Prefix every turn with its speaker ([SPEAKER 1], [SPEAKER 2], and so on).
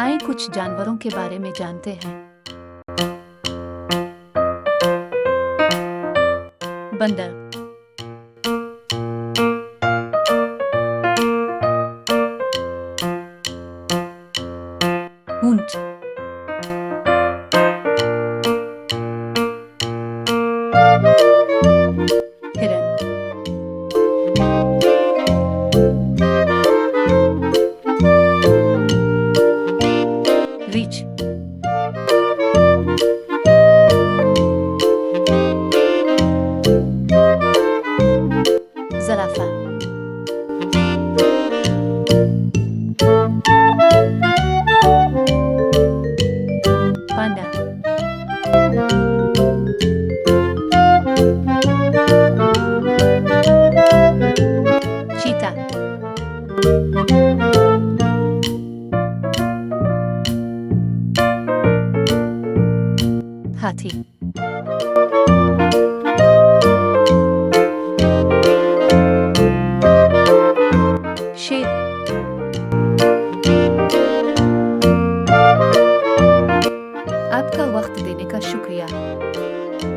[SPEAKER 1] आइए कुछ जानवरों के बारे में जानते हैं। बंदर, ऊंट, हिरन, रीछ, ज़राफ़ा, पांडा, चीता, हाथी।